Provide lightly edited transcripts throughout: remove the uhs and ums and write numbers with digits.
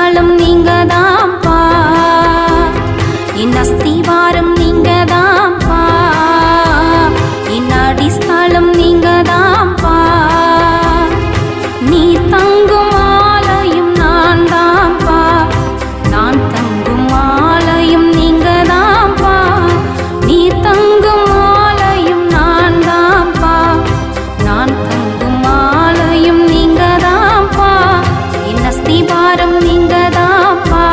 அடிஸ்தலம் நீங்கதாம்பா, என் அஸ்திவாரம் நீங்கதாம்பா, என் அடிஸ்தலம் நீங்கதாம்பா. நீ தங்கும் ஆலயம் நான் தாம்பா, நான் தங்கும் ஆலயம் நீங்கதாம்பா. நீ தங்கும் ஆலயம் நான் தாம்பா, நான் தங்கும் ஆலயம் நீங்கதாம்பா. என் அஸ்திவாரம் நீங்கதாம்பா,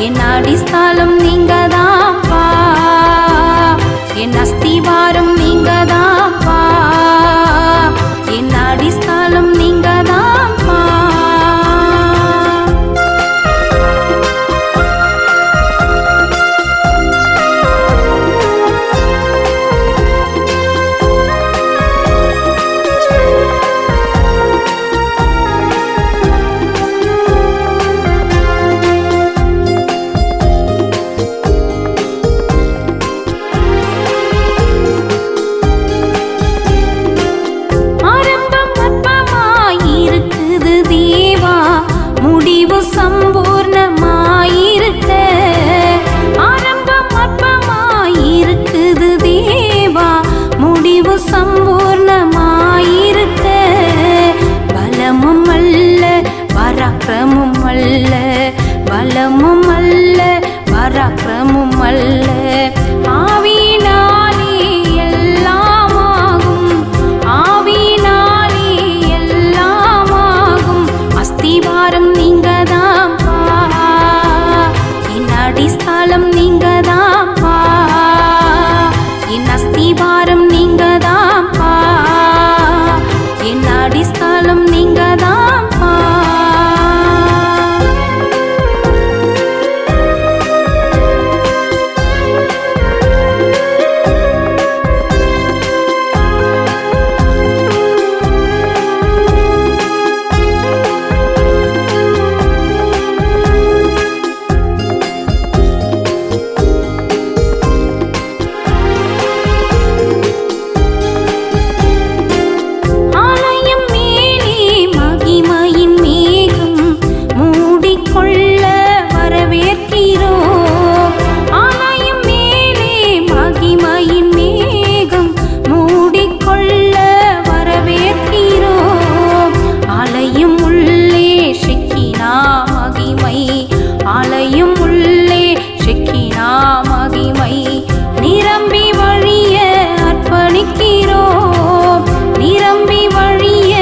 என் அடிஸ்தலம் நீங்கதாம்பா, என் அஸ்திவாரம் நீங்கதாம்பா, என் அடிஸ்தலம் நீங்கதாம்பா. முடிவு சம்பூர்ணமாயிருக்க, ஆரம்பம் அற்பமாயிருக்குது தேவா, முடிவு சம்பூர்ணமாயிருக்க. பலமும் அல்ல பராக்கிரமும் அல்ல, பலமும் அல்ல பராக்கிரமும் அல்ல, ஆவியினாலே எல்லாமாகும், ஆவியினாலே எல்லாமாகும். அஸ்திவாரம் நீங்கதாம்பா, என் அடிஸ்தலம் நீங்கதாம்பா, என் அஸ்திவாரம் நீங்கதாம்பா, என் அடிஸ்தலம் நீங்கதாம்பா. ஆலயம் உள்ளே ஷெக்கினா மகிமை நிரம்பி வழிய அர்ப்பணிக்கிறோம், நிரம்பி வழிய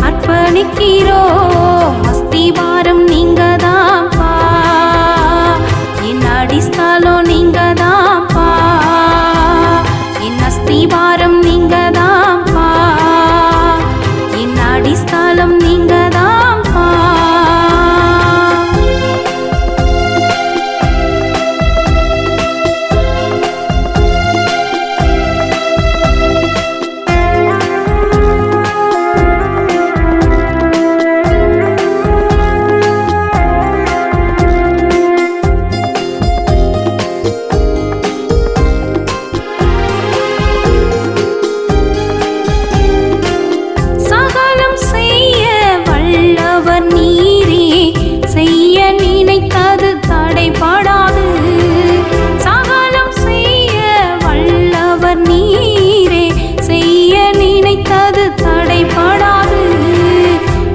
அர்ப்பணிக்கிறோம். அஸ்திவாரம் நீங்கதாம்பா, என் அடிஸ்தலம் நீங்கதாம்பா, என் அஸ்திவாரம் நீங்கதாம்பா, என் அடிஸ்தலம் நீங்கதாம்பா.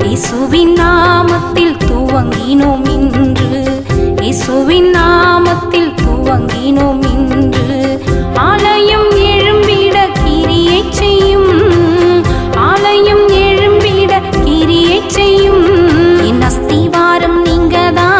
இயேசுவின் நாமத்தில் துவங்கினோம் இன்று, இயேசுவின் நாமத்தில் துவங்கினோம் இன்று. ஆலயம் எழும்பிட கிரியை செய்யும், ஆலயம் எழும்பிட கிரியை செய்யும். என் அஸ்திவாரம் நீங்கதான்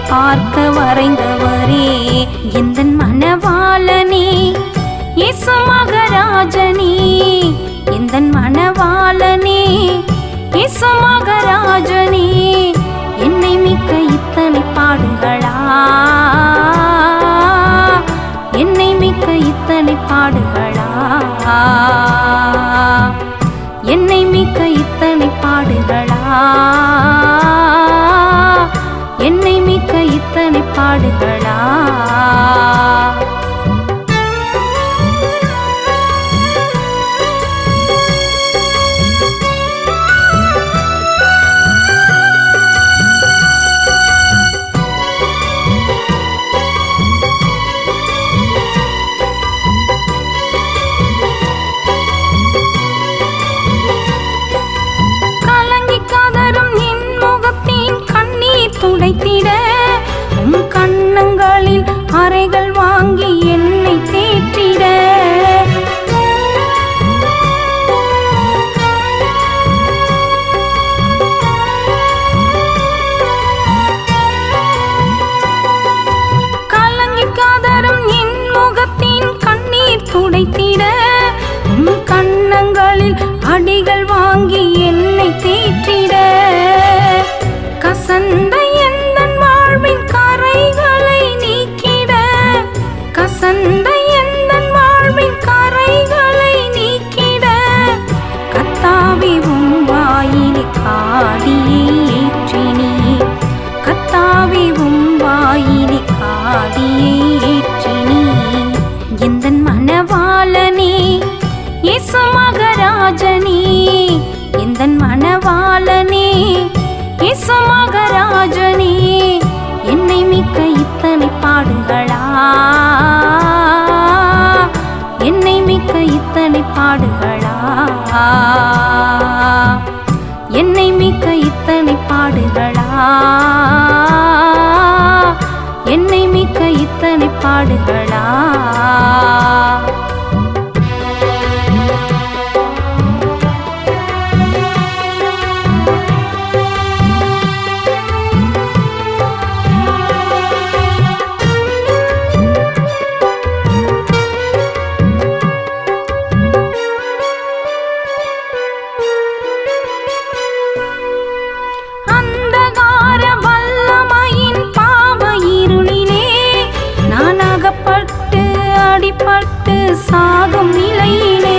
பார்க்க வரைந்தவரே எந்தன் மணவாளனே இயேசு மகராஜனே எந்தன் மணவாளனே இயேசு மகராஜனே என்னை மிக்க இத்தனை பாடுகளா என்னை மிக்க இத்தனை பாடுகளா என்னை மிக்க இத்தனை பாடுகளா என்னை மிக்க இத்தனை பாடுகளா துடைத்திட உம் கண்ணங்களில் அறைகள் வாங்கி என்னை தேற்றிட கலங்கி காதரும் என் முகத்தின் கண்ணீர் துடைத்திட உம் கண்ணங்களில் அடிகள் வாங்கி என்னை தேற்றிட கசந்த எந்தன் வாழ்வின் கரைகளை நீக்கிட கசந்த எந்தன் வாழ்வின் கரைகளை நீக்கிட கத்தாவே உம் வாயினை காடியை ஏற்றினி கத்தாவே உம் வாயினை காடியை ஏற்றினி எந்தன் மணவாளனே இயேசு மகராஜனே எந்தன் மணவாளனே இயேசு மகராஜனே என்னை மிக்க இத்தனை பாடுகளா என்னை மிக்க இத்தனை பாடுகளா என்னை மிக்க இத்தனை பாடுகளா என்னை மிக்க இத்தனை பாடுகளா அடிபட்டு சாகும் நிலையிலே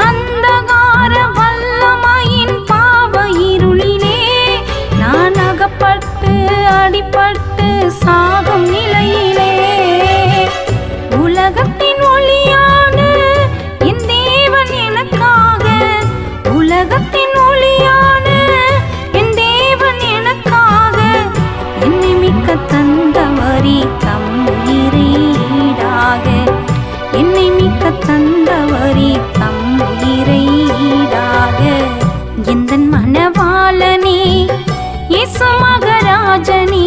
அந்தகார வல்லமையின் பாவ இருளிலே நான் அகப்பட்டு அடிபட்டு சாகும் நிலையிலே உலகத்தின் ஒளியான என் தேவன் எனக்காக உலகத்தின் ஒளியான என் தேவன் எனக்காக என்னை மிக்க தந்தவரி தம் உயிரை ஈடாக என்னை மிக்க தந்தவரி தம் உயிரை ஈடாக எந்தன் மணவாளனே இயேசு மகராஜனே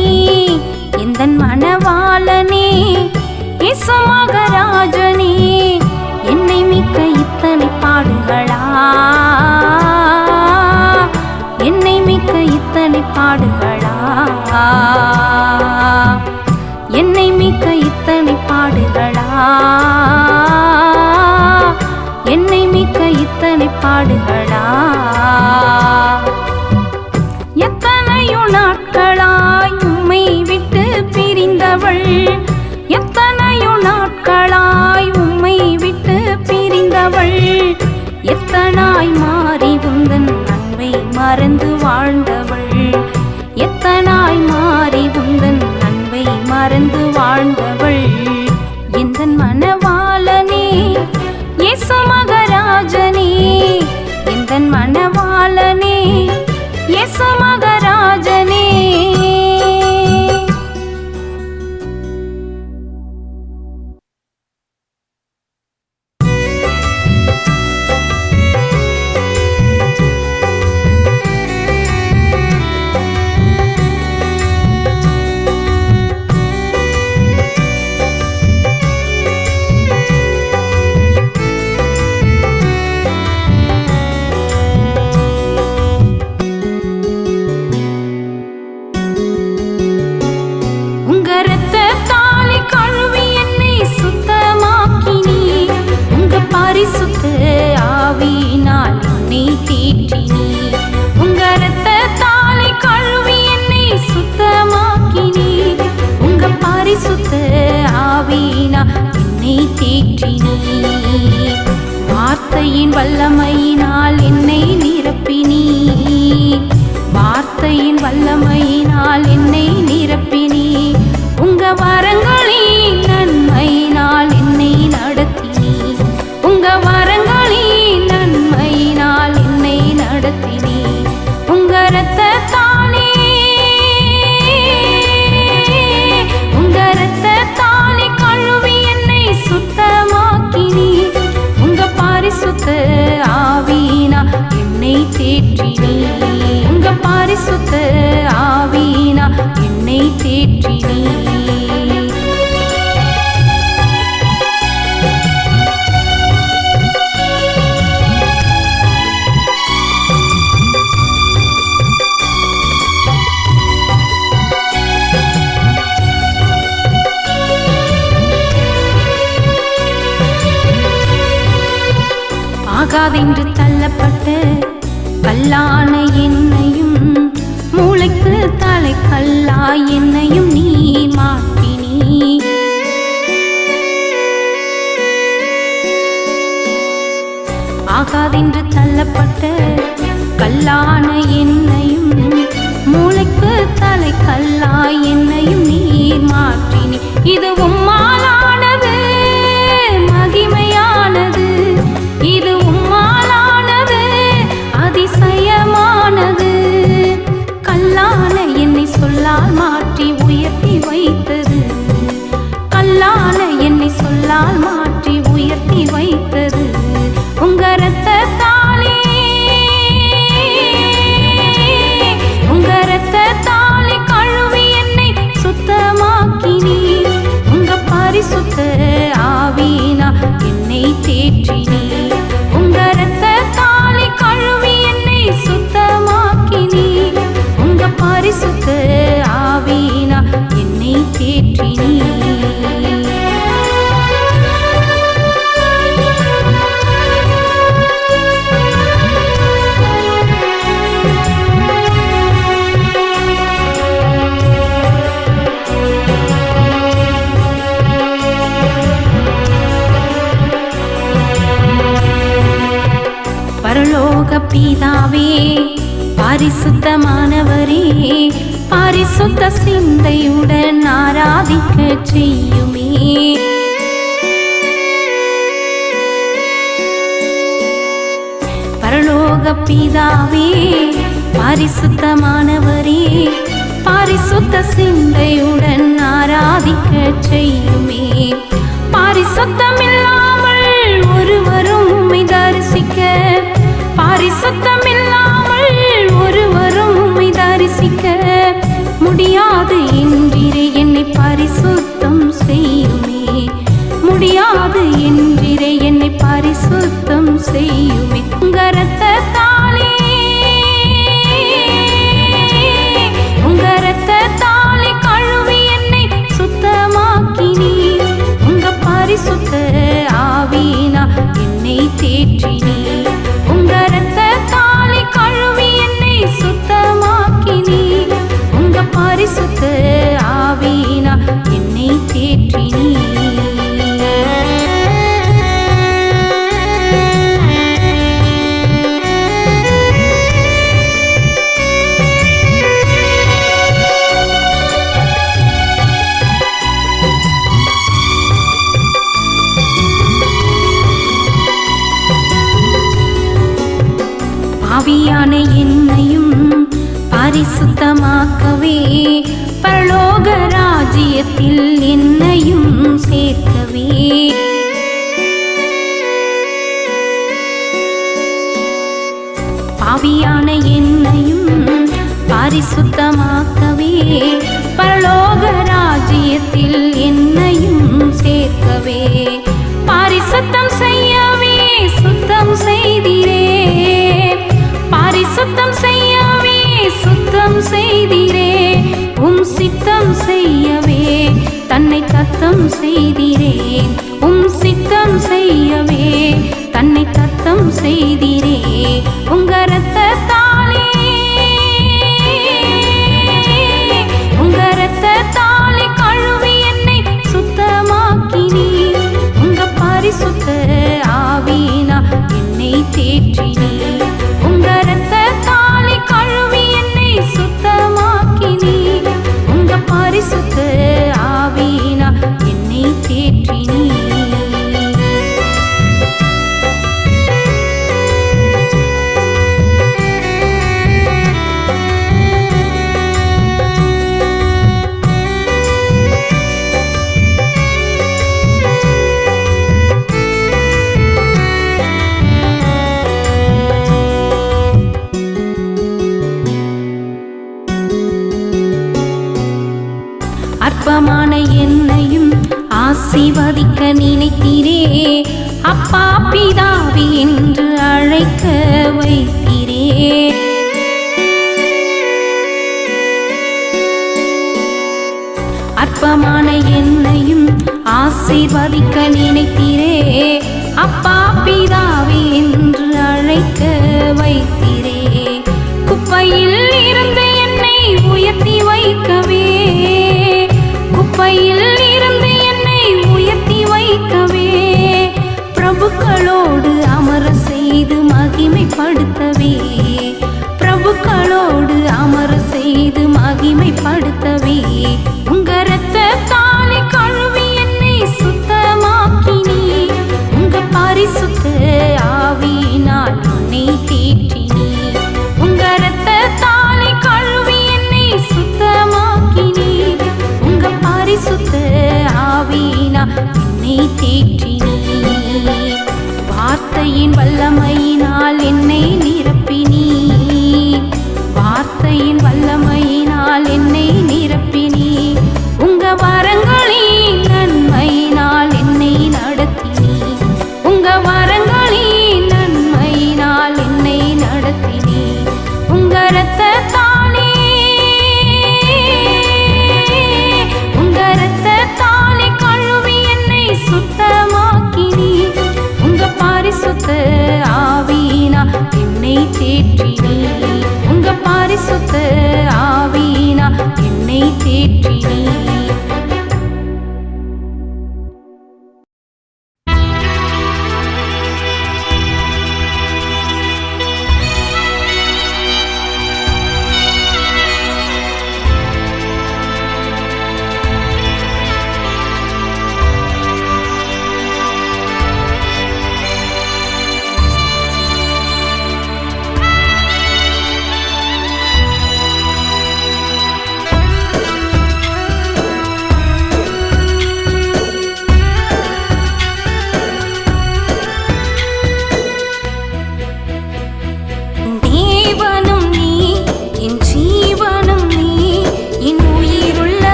எந்தன் மணவாளனே இயேசு மகராஜனே என்னை மிக்க இத்தனை பாடுகளா என்னை மிக்க இத்தனை பாடுகளா என்னை மிக்க இத்தனை பாடுகளா என்னை மிக்க இத்தனை பாடுகளா எத்தனையோ நாட்களாய் உம்மை விட்டு பிரிந்தவள் எத்தனையோ நாட்களாய் உம்மை விட்டு பிரிந்தவள் எத்தனாய் மாறி உந்தன் அன்பை மறந்து வாழ்ந்தவள் எத்தனாய் மாறி உந்தன் அன்பை மறந்து வாழ்ந்தவள் எந்தன் மணவாளனே இயேசு மகராஜனே எந்தன் மணவாளனே இயேசு மகராஜனே தேற்றினீ வார்த்தையின் வல்லமையினால் என்னை நிரப்பினீ வார்த்தையின் வல்லமையினால் என்னை நிரப்பினீ உங்க வரங்களின் நன்மையினால் என்னை நடத்தினீ உங்க வரங்களின் நன்மையினால் என்னை நடத்தினீ உங்க இரத்தத்தாலே உங்க இரத்தத்தாலே கழுவி என்னை சுத்தமாக்கினீ உங்க பரிசுத்த ஆவியினா என்னை தேற்றினீ உங்க பரிசுத்த ஆவியினா என்னை தேற்றினீ ஆகாதென்று தள்ளப்பட்ட கல்லான என்னையும் மூளைக்கு தலை கல்லாய் என்னையும் நீ மாற்றினீ ஆகாதென்று தள்ளப்பட்ட கல்லான என்னையும் மூளைக்கு தலை கல்லாய் என்னையும் நீ மாற்றினீ இது உம்மாலானது மகிமையானது இது உம்மாலானது அதிசயமானது கல்லான என்னை சொல்லால் மாற்றி உயர்த்தி வைத்தது கல்லான என்னை சொல்லால் மாற்றி உயர்த்தி வைத்தது உங்க இரத்தத்தாலே உங்க இரத்தத்தாலே கழுவி என்னை சுத்தமாக்கினீ உங்க பரிசுத்த ஆவியினா என்னை தேற்றினீ உங்க இரத்தத்தாலே கழுவி என்னை சுத்தமாக்கினீ உங்க பரிசுத்த ஆவியினா என்னை தேற்றினீ பரலோக பிதாவே பரிசுத்தமானவரே பரிசுத்த சிந்தையுடன் ஆராதிக்க செய்யுமே பரலோக பிதாவே பரிசுத்தமானவரே பரிசுத்த சிந்தையுடன் ஆராதிக்க செய்யுமே பரிசுத்தமில்லாமல் ஒருவரும் உம்மை தரிசிக்க பரிசுத்தமில்லாமல் ஒருவரும் உம்மை தரிசிக்க முடியாது என்றிரே என்னை பரிசுத்தம் செய்யுமே முடியாது என்றிரே என்னை பரிசுத்தம் செய்யுமே உங்க இரத்தத்தாலே உங்க இரத்தத்தாலே கழுவி என்னை சுத்தமாக்கினீ உங்க பரிசுத்த ஆவியினா என்னை தேற்றினீ உங்க இரத்தத்தாலே கழுவி என்னை சுத்தமாக்கினீ உங்க பரிசுத்த ஆவியினா என்னை தேற்றினீ ஆவியான என்னையும் பரிசுத்தமாக்கவே பரலோக ராஜ்யத்தில் என்னையும் சேர்க்கவே ஆவியான என்னையும் பரிசுத்தமாக்கவே பரலோக ராஜ்யத்தில் என்னையும் சேர்க்கவே பரிசுத்தம் செய்யவே சுத்தம் செய்திரே பரிசுத்தம் செய்யவே சுத்தம் செய்திரே உம் சித்தம் செய்யவே தன்னை தத்தம் செய்திரே உம் சித்தம் செய்யவே தன்னை தத்தம் செய்திரே உங்க இரத்தத்தாலே உங்க இரத்தத்தாலே கழுவி என்னை சுத்தமாக்கினீ உங்க பரிசு அப்பா பிதாவே என்று அழைக்க வைத்தீரே. அற்பமான என்னையும் ஆசீர்வதிக்க நினைத்தீரே. அப்பா பிதாவே என்று அழைக்க வைத்தீரே. குப்பையில் இருந்து என்னை உயர்த்தி வைக்கவே, குப்பையில் இருந்து என்னை உயர்த்தி வைக்கவே, பிரபுக்களோடு அமர செய்து மகிமைப்படுத்தவே, பிரபுக்களோடு அமர செய்து மகிமைப்படுத்தவே, உங்க இரத்தத்தாலே கழுவி என்னை சுத்தமாக்கினீர்.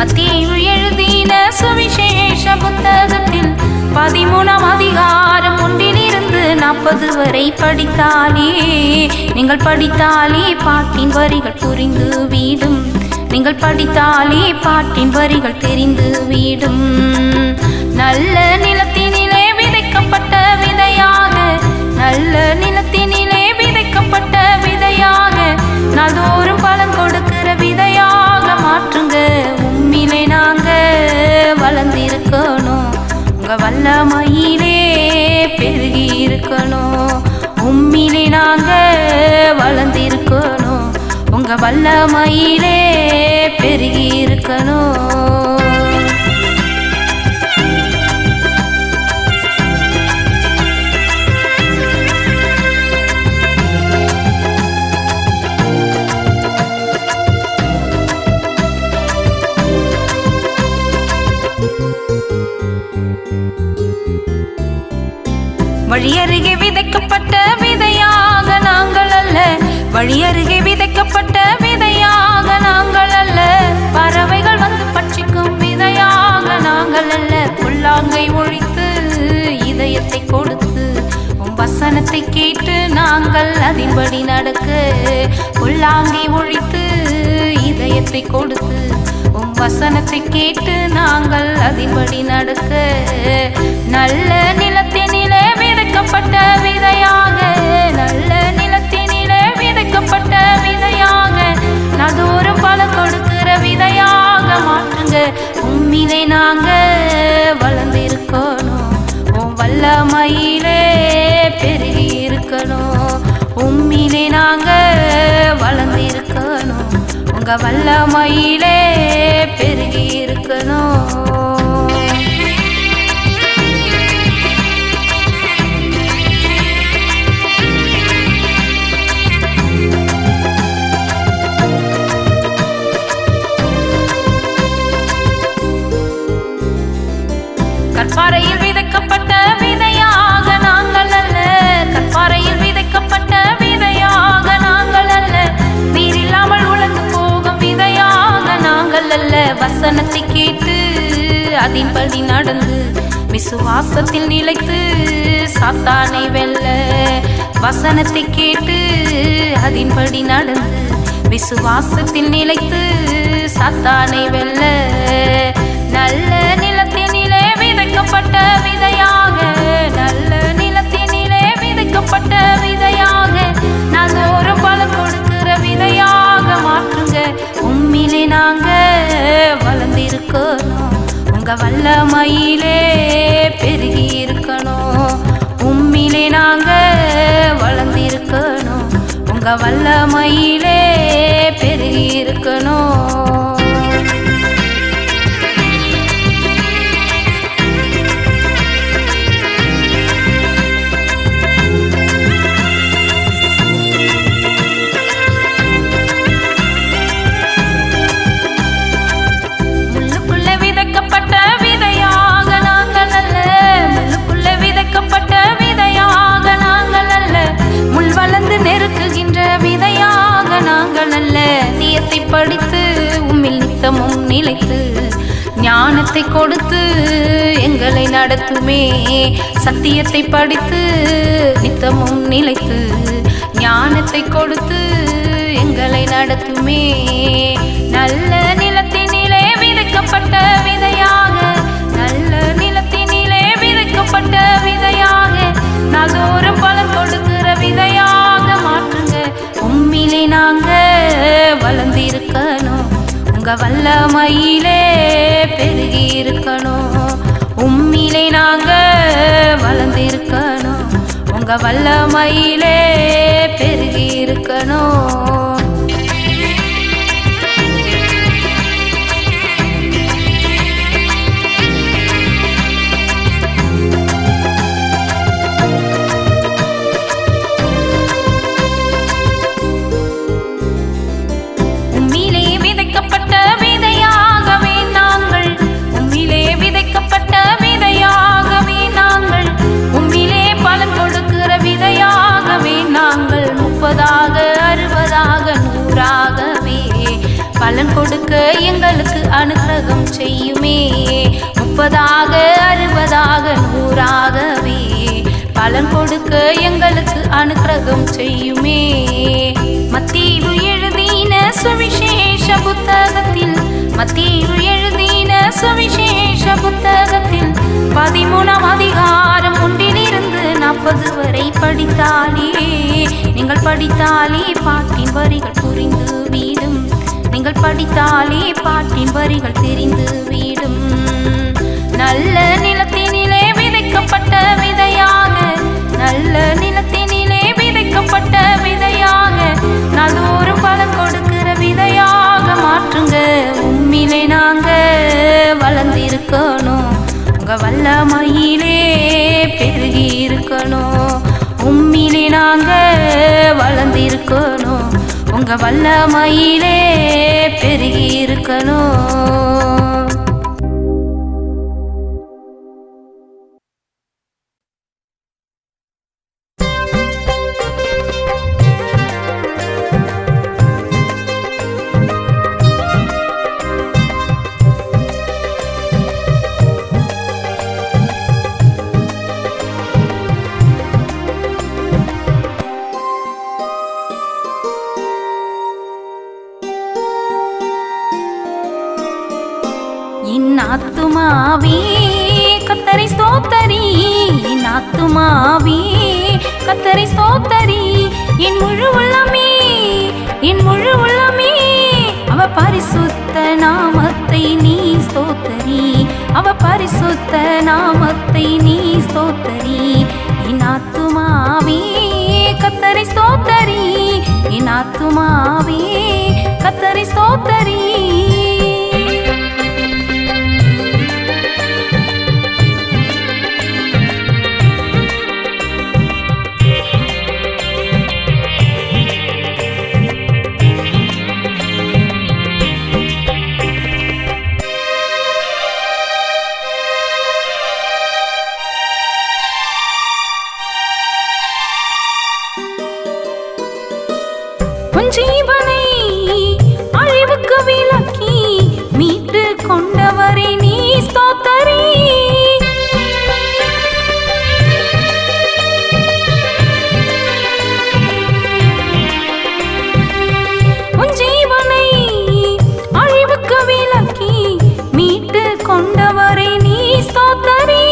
மத்தேயு எழுதின சுவிசேஷ புத்தகத்தில் 13ஆம் அதிகாரம் 1 40 வரை படித்தாலே, நீங்கள் படித்தாலே பாட்டின் வரிகள் புரிந்து வீடும். நீங்கள் படித்தாலே பாட்டின் வரிகள் தெரிந்து வீடும். நல்ல நிலத்தினிலே விதைக்கப்பட்ட விதையாக, நல்ல நிலத்தினிலே விதைக்கப்பட்ட விதையாக, நாள்தோறும் பலன் கொடுக்கிற விதையாக மாற்றுங்க. உம்மிலே நாங்க வளர்ந்திருக்கணும், உங்க வல்லமையிலே பெருகி இருக்கணும். உம்மிலே நாங்க வளர்ந்திருக்கணும், உங்க வல்லமையிலே பெருகி இருக்கணும். வழியருகே விதைக்கப்பட்ட விதையாக நாங்கள் அல்ல, வழியருகே விதைக்கப்பட்ட விதையாக நாங்கள் அல்ல, பறவைகள் வந்து பட்சிக்கும் விதையாக நாங்கள் அல்ல. புல்லாங்கை ஒழித்து இதயத்தை கொடுத்து உம் வசனத்தை கேட்டு நாங்கள் அதின்படி நடக்க. புல்லாங்கை ஒழித்து இதயத்தை கொடுத்து உம் வசனத்தை கேட்டு நாங்கள் அதின்படி நடக்க. நல்ல நிலத்தினிலே விதைக்கப்பட்ட விதையாக, நல்ல நிலத்தினிலே விதைக்கப்பட்ட விதையாக, நாள்தோறும் பலன் கொடுக்கிற விதையாக மாற்றுங்க. உம்மிலே நாங்க வளர்ந்திருக்கணும், உம் வல்லமையிலே பெருகி இருக்கணும். உம்மிலே நாங்க வளர்ந்திருக்கணும், உங்க வல்லமையிலே பெருகி இருக்கணும். கற்பாறையில் விதைக்கப்பட்ட விதையாக நாங்கள் அல்ல, கற்பாறையில் விதைக்கப்பட்ட விதையாக நாங்கள் அல்ல, நீரில்லாமல் உலர்ந்து போகும் விதையாக நாங்கள் அல்ல. வசனத்தை கேட்டு அதின்படி நடந்து விசுவாசத்தில் நிலைத்து சாத்தானை வெல்ல. வசனத்தை கேட்டு அதின்படி நடந்து விசுவாசத்தில் நிலைத்து சாத்தானை வெல்ல. நல்ல நிலத்தினிலே விதைக்கப்பட்ட விதையாக, நல்ல நிலத்தினிலே விதைக்கப்பட்ட விதையாக, நாள்தோறும் பலன் கொடுக்கிற விதையாக மாற்றுங்க. உம்மிலே நாங்க வளர்ந்திருக்கணும், உங்க வல்லமையிலே பெருகி இருக்கணும். உம்மிலே நாங்க வளர்ந்திருக்கணும், உங்க வல்லமையிலே பெருகி இருக்கணும். சத்தியத்தை படித்து உம்மில் நித்தமும் நிலைத்து ஞானத்தை கொடுத்து எங்களை நடத்துமே. சத்தியத்தை படித்து நித்தமும் நிலைத்து ஞானத்தை கொடுத்து எங்களை நடத்துமே. நல்ல நிலத்தினிலே விதைக்கப்பட்ட விதையாக, நல்ல நிலத்தினிலே விதைக்கப்பட்ட விதையாக, நாள்தோறும் பலன் கொடுக்கிற விதையாக மாற்றுங்க. உம்மிலே நாங்க வளர்ந்திருக்கணும், உங்க வல்லமையிலே பெருகி இருக்கணும். உம்மிலே நாங்க வளர்ந்திருக்கணும், உங்க வல்லமையிலே பெருகி இருக்கணும். விதையாக 60 60 கொடுக்க எங்களுக்கு அனுகிரகம் செய்யுமே. 30ஆக 60ஆக 100ஆகவே பலன் கொடுக்க எங்களுக்கு அனுகிரகம் செய்யுமே. மத்தேயு எழுதின சுவிசேஷ புத்தகத்தில் மத்தேயு எழுதின சுவிசேஷ புத்தகத்தில் 13ஆம் அதிகாரம் 1 - 40 வரை படித்தாலே நீங்கள் படித்தாலே பாட்டின் வரிகள் புரிந்து வீடும். நீங்கள் படித்தாலே பாட்டின் வரிகள் தெரிந்து வீடும். நல்ல நிலத்தினிலே விதைக்கப்பட்ட விதையாக நல்ல நிலத்தினிலே விதைக்கப்பட்ட விதையாக நாள்தோறும் பலன் கொடுக்கிற விதையாக மாற்றுங்க. உம்மிலே நாங்க வளர்ந்திருக்கணும். உங்க வல்லமையிலே பெருகி இருக்கணும். உம்மிலே நாங்க வளர்ந்திருக்கணும். உங்க வல்லமையிலே பெருகி இருக்கணும். என் ஆத்துமாவே கர்த்தரை ஸ்தோத்தரி. என் ஆத்துமாவே கர்த்தரை ஸ்தோத்தரி. என் முழு உள்ளமே என் முழு உள்ளமே அவ பரிசுத்த நாமத்தை நீ ஸ்தோத்தரி. அவ பரிசுத்த நாமத்தை நீ ஸ்தோத்தரி. என் ஆத்துமாவே கர்த்தரை ஸ்தோத்தரி. என் ஆத்துமாவே கர்த்தரை ஸ்தோத்தரி. ஜீவனை அழிவுக்கு விலக்கி மீட்டு கொண்டவரை நீ ஸ்தோத்தரி. உன் ஜீவனை அழிவுக்கு விலக்கி மீட்டு கொண்டவரை நீ ஸ்தோத்தரி.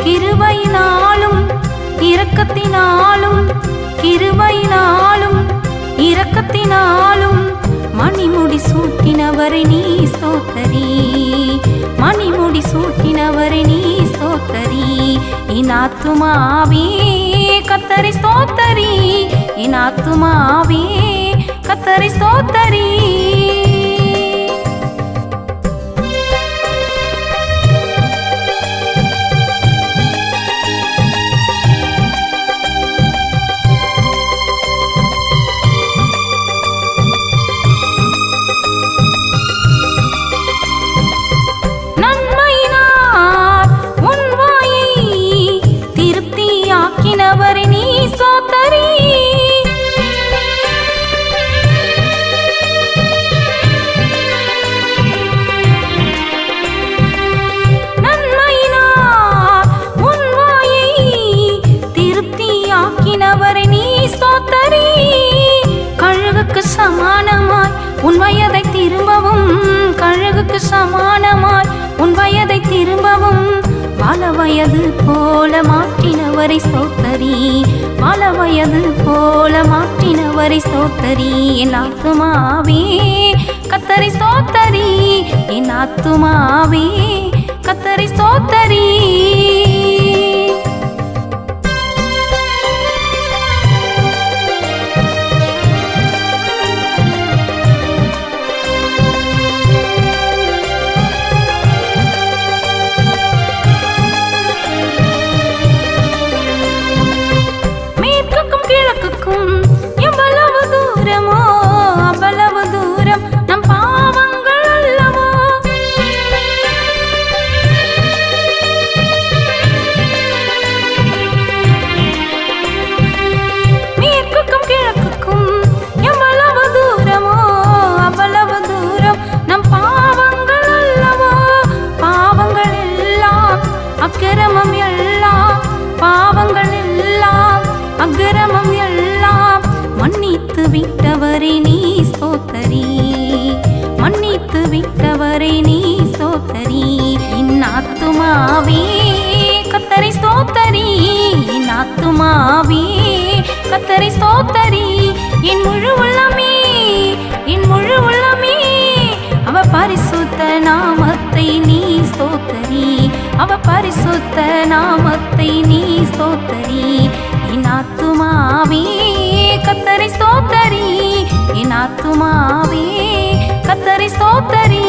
கிருபையினாலும் இரக்கத்தினாலும் கிருபையினாலும் இரக்கத்தினாலும் மணிமுடி சூட்டினவரை நீ ஸ்தோத்தரி. மணிமுடி சூட்டினவரை நீ ஸ்தோத்தரி. என் ஆத்துமாவே கர்த்தரை ஸ்தோத்தரி. என் ஆத்துமாவே கர்த்தரை ஸ்தோத்தரி. சமானமாய் உன் வயதை திரும்பவும் கழுகுக்கு சமானமாய் உன் வயதை திரும்பவும் வாழ வயது போல மாற்றினவரை ஸ்தோத்தரி. வாழ வயது போல மாற்றினவரை ஸ்தோத்தரி. என் ஆத்துமாவே கர்த்தரை ஸ்தோத்தரி. என் ஆத்துமாவே கர்த்தரை ஸ்தோத்தரி. விட்டவரை நீ ஸ்தோத்தரி. என் ஆத்துமாவே கர்த்தரை ஸ்தோத்தரி. என் ஆத்துமாவே கர்த்தரை ஸ்தோத்தரி. என் முழு உள்ளமே என் முழு உள்ளமே அவ பரிசுத்த நாமத்தை நீ ஸ்தோத்தரி. அவ பரிசுத்த நாமத்தை நீ ஸ்தோத்தரி. என் ஆத்துமாவே கர்த்தரை ஸ்தோத்தரி. என் ஆத்துமாவே கர்த்தரை ஸ்தோத்தரி.